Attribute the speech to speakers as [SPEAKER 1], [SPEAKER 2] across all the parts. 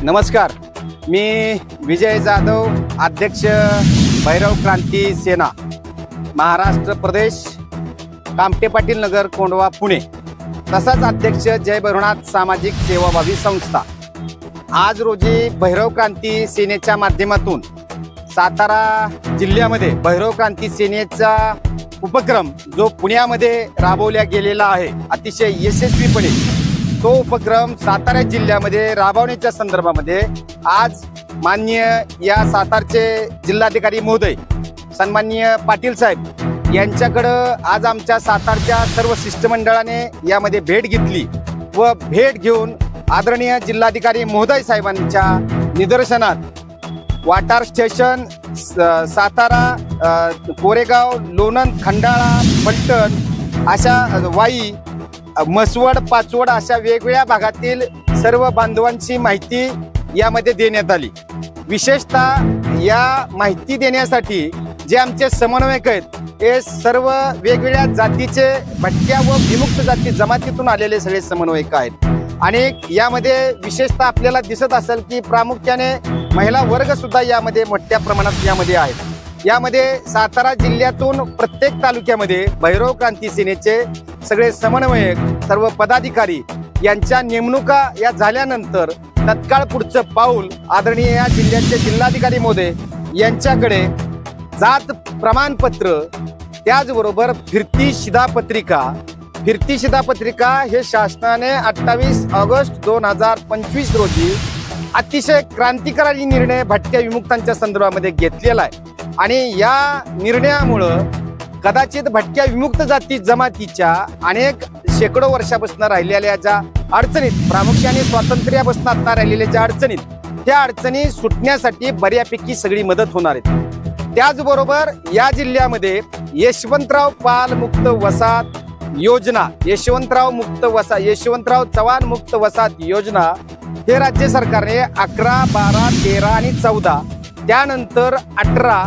[SPEAKER 1] नमस्कार, मी विजय जाधव, अध्यक्ष भैरव क्रांती सेना महाराष्ट्र प्रदेश, कामटे पाटील नगर, कोंढवा, पुणे, तसाच अध्यक्ष जय भैरवनाथ सामाजिक सेवाभावी संस्था। आज रोजी भैरव क्रांती सेनेच्या माध्यमातून सातारा जिल्ह्यामध्ये भैरव क्रांती सेनेचा उपक्रम जो पुण्यामध्ये राबवला गेलेला आहे अतिशय यशस्वीपणे, तो उपक्रम सातारा जिल्ह्यामध्ये राबवण्याच्या संदर्भामध्ये आज माननीय या सातारचे जिल्हाधिकारी महोदय सन्माननीय पाटील साहेब यांच्याकडं आज आमच्या सातारच्या सर्व शिष्टमंडळाने यामध्ये भेट घेतली व भेट घेऊन आदरणीय जिल्हाधिकारी महोदय साहेबांच्या निदर्शनात वाटार स्टेशन, सातारा, कोरेगाव, लोणंद, खंडाळा, फलटण अशा वाई, म्हसवड, पाचवड अशा वेगवेगळ्या भागातील सर्व बांधवांची माहिती यामध्ये देण्यात आली। विशेषतः या माहिती देण्यासाठी जे आमचे समन्वयक आहेत हे सर्व वेगवेगळ्या जातीचे भटक्या व विमुक्त जाती जमातीतून आलेले सगळे समन्वयक आहेत आणि यामध्ये विशेषतः आपल्याला दिसत असेल की प्रामुख्याने महिला वर्ग सुद्धा यामध्ये मोठ्या प्रमाणात यामध्ये आहेत। यामध्ये सातारा जिल्ह्यातून प्रत्येक तालुक्यामध्ये भैरव क्रांती सेनेचे सगळे समन्वयक, सर्व पदाधिकारी यांच्या नेमणुका या झाल्यानंतर तत्काळ पुढचं पाऊल आदरणीय या जिल्ह्याचे जिल्हाधिकारी महोदय यांच्याकडे जात प्रमाणपत्र, त्याचबरोबर फिरती शिधापत्रिका हे शासनाने 28 ऑगस्ट 2025 रोजी अतिशय क्रांतिकारी निर्णय भटक्या विमुक्तांच्या संदर्भामध्ये घेतलेला आहे आणि या निर्णयामुळं कदाचित भटक्या विमुक्त जाती जमातीच्या अनेक शेकडो वर्षापासून राहिलेल्या ज्या अडचणीत, प्रामुख्याने स्वातंत्र्यापासून आता राहिलेल्या ज्या अडचणीत, त्या अडचणी सुटण्यासाठी बऱ्यापैकी सगळी मदत होणार आहे। त्याचबरोबर या जिल्ह्यामध्ये यशवंतराव पाल मुक्त वसाहत योजना, यशवंतराव चव्हाण मुक्त वसाहत योजना हे राज्य सरकारने 11, 12, 13 आणि 14 त्यानंतर 18,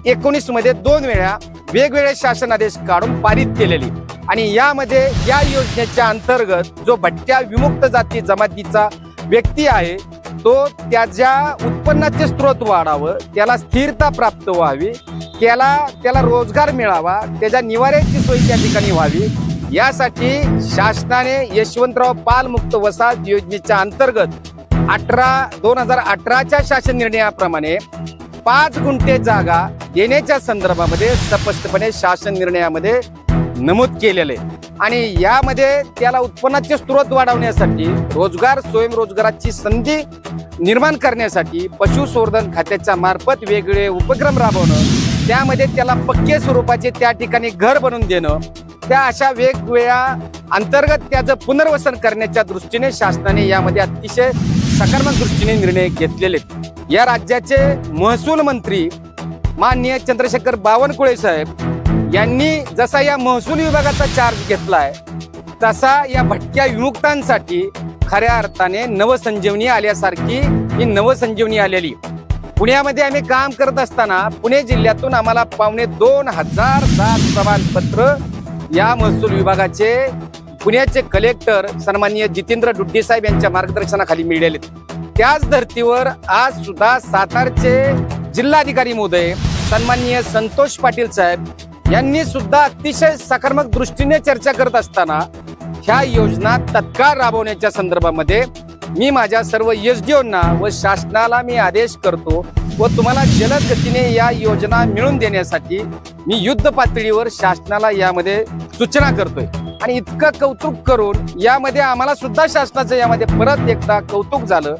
[SPEAKER 1] 19 मध्ये 2 वेळा वेगवेगळे शासन आदेश काढून पारित केलेली आणि यामध्ये या योजनेच्या अंतर्गत जो भटक्या विमुक्त जाती जमातीचा व्यक्ती आहे तो त्याच्या उत्पन्नाचे स्रोत वाढावं, त्याला स्थिरता प्राप्त व्हावी, त्याला रोजगार मिळावा, त्याच्या निवाऱ्याची सोय त्या ठिकाणी व्हावी, यासाठी शासनाने यशवंतराव पाल मुक्त वसाहत योजनेच्या अंतर्गत 2018च्या शासन निर्णयाप्रमाणे 5 गुंठे जागा देण्याच्या संदर्भामध्ये स्पष्टपणे शासन निर्णयामध्ये नमूद केलेले आणि यामध्ये त्याला उत्पन्नाचे स्रोत वाढवण्यासाठी, रोजगार स्वयंरोजगाराची संधी निर्माण करण्यासाठी पशुसंवर्धन खात्याच्या मार्फत वेगवेगळे उपक्रम राबवणं, त्यामध्ये त्याला पक्के स्वरूपाचे त्या ठिकाणी घर बनवून देणं, त्या अशा वेगवेगळ्या अंतर्गत त्याचं पुनर्वसन करण्याच्या दृष्टीने शासनाने यामध्ये अतिशय सकारात्मक दृष्टीने निर्णय घेतलेले। या राज्याचे महसूल मंत्री माननीय चंद्रशेखर बावनकुळे साहेब यांनी जसा या महसूल विभागाचा चार्ज घेतलाय तसा या भटक्या विमुक्तांसाठी खऱ्या अर्थाने नवसंजीवनी आल्यासारखी ही नवसंजीवनी आलेली। पुण्यामध्ये आम्ही काम करत असताना पुणे जिल्ह्यातून आम्हाला 2,500 जात प्रमाणपत्र या महसूल विभागाचे पुण्याचे कलेक्टर सन्माननीय जितेंद्र डुड्डी साहेब यांच्या मार्गदर्शनाखाली मिळाले। त्याच धर्तीवर आज सुद्धा सातारचे जिल्हाधिकारी महोदय सन्माननीय संतोष पाटील साहेब यांनी सुद्धा अतिशय सकारात्मक दृष्टीने चर्चा करत असताना ह्या योजना तत्काळ राबवण्याच्या संदर्भामध्ये मी माझ्या सर्व एसडीओंना व शासनाला मी आदेश करतो व तुम्हाला जलद गतीने या योजना मिळवून देण्यासाठी मी युद्ध पातळीवर शासनाला यामध्ये सूचना करतोय आणि इतकं कौतुक करून यामध्ये आम्हाला सुद्धा शासनाचं यामध्ये परत एकदा कौतुक झालं।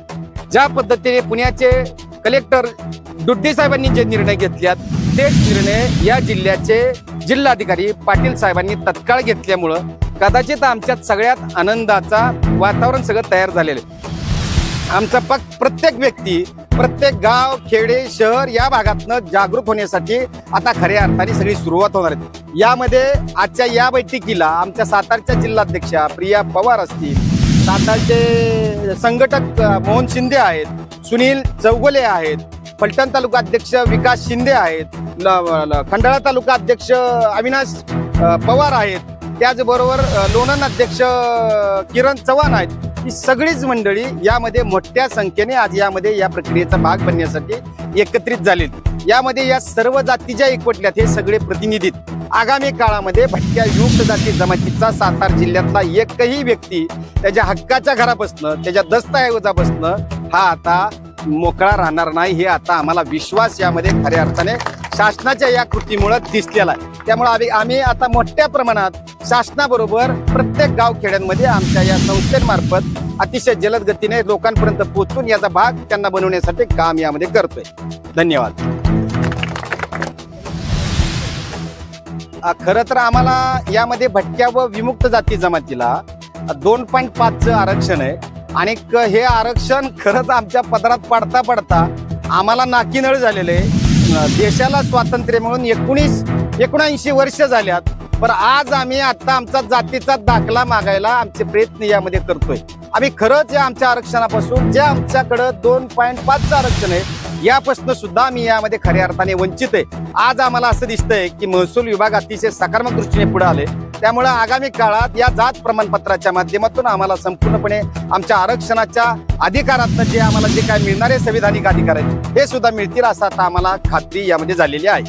[SPEAKER 1] ज्या पद्धतीने पुण्याचे कलेक्टर डुड्डी साहेबांनी जे निर्णय घेतल्यात तेच निर्णय या जिल्ह्याचे जिल्हाधिकारी पाटील साहेबांनी तत्काळ घेतल्यामुळं कदाचित आमच्यात सगळ्यात आनंदाचा वातावरण सगळं तयार झालेलं आहे। आमचा प्रत्येक व्यक्ती, प्रत्येक गाव, खेडे, शहर या भागातनं जागृत होण्यासाठी आता खऱ्या अर्थाने सगळी सुरुवात होणार आहे। यामध्ये आजच्या या बैठकीला आमच्या सातारच्या जिल्हाध्यक्षा प्रिया पवार असतील, सातारचे संघटक मोहन शिंदे आहेत, सुनील चौगुले आहेत, फलटण तालुका अध्यक्ष विकास शिंदे आहेत, खंडाळा तालुका अध्यक्ष अविनाश पवार आहेत, त्याचबरोबर लोणंद अध्यक्ष किरण चव्हाण आहेत ही सगळीच मंडळी यामध्ये मोठ्या संख्येने आज यामध्ये या प्रक्रियेचा भाग बनण्यासाठी एकत्रित झालेली। यामध्ये या सर्व जाती ज्या एकवटल्यात हे सगळे प्रतिनिधी आगामी काळामध्ये भटक्या विमुक्त जाती जमातीचा सातारा जिल्ह्यातला एकही व्यक्ती त्याच्या हक्काच्या घरापासनं त्याच्या दस्तऐवजापासनं हा आता मोकळा राहणार नाही, हे आता आम्हाला विश्वास यामध्ये खऱ्या अर्थाने शासनाच्या या कृतीमुळे दिसलेला आहे। त्यामुळे आम्ही आता मोठ्या प्रमाणात शासनाबरोबर प्रत्येक गावखेड्यांमध्ये आमच्या या संस्थेमार्फत अतिशय जलद गतीने लोकांपर्यंत पोहोचून याचा भाग त्यांना बनवण्यासाठी काम यामध्ये करतोय। धन्यवाद। खरं तर आम्हाला यामध्ये भटक्या व विमुक्त जाती जमातीला 2.5चं आरक्षण आहे आणि हे आरक्षण खरंच आमच्या पदरात पडता पडता आम्हाला नाकीनळ झालेलं आहे। देशाला स्वातंत्र्य मिळून 79 वर्ष झाल्यात, पण आज आम्ही आता आमचा जातीचा दाखला मागायला आमचे प्रयत्न यामध्ये करतोय। आम्ही खरंच या आमच्या आरक्षणापासून जे आमच्याकडं 2.5चं आरक्षण आहे यापासून सुद्धा आम्ही यामध्ये खऱ्या अर्थाने वंचित आहे। आज आम्हाला असं दिसतंय की महसूल विभाग अतिशय सकारात्मक दृष्टीने पुढे आले, त्यामुळे आगामी काळात या जात प्रमाणपत्राच्या माध्यमातून आम्हाला संपूर्णपणे आमच्या आरक्षणाच्या अधिकारातनं जे आम्हाला जे काय मिळणारे संविधानिक अधिकार आहेत हे सुद्धा मिळतील असं आता आम्हाला खात्री यामध्ये झालेली आहे।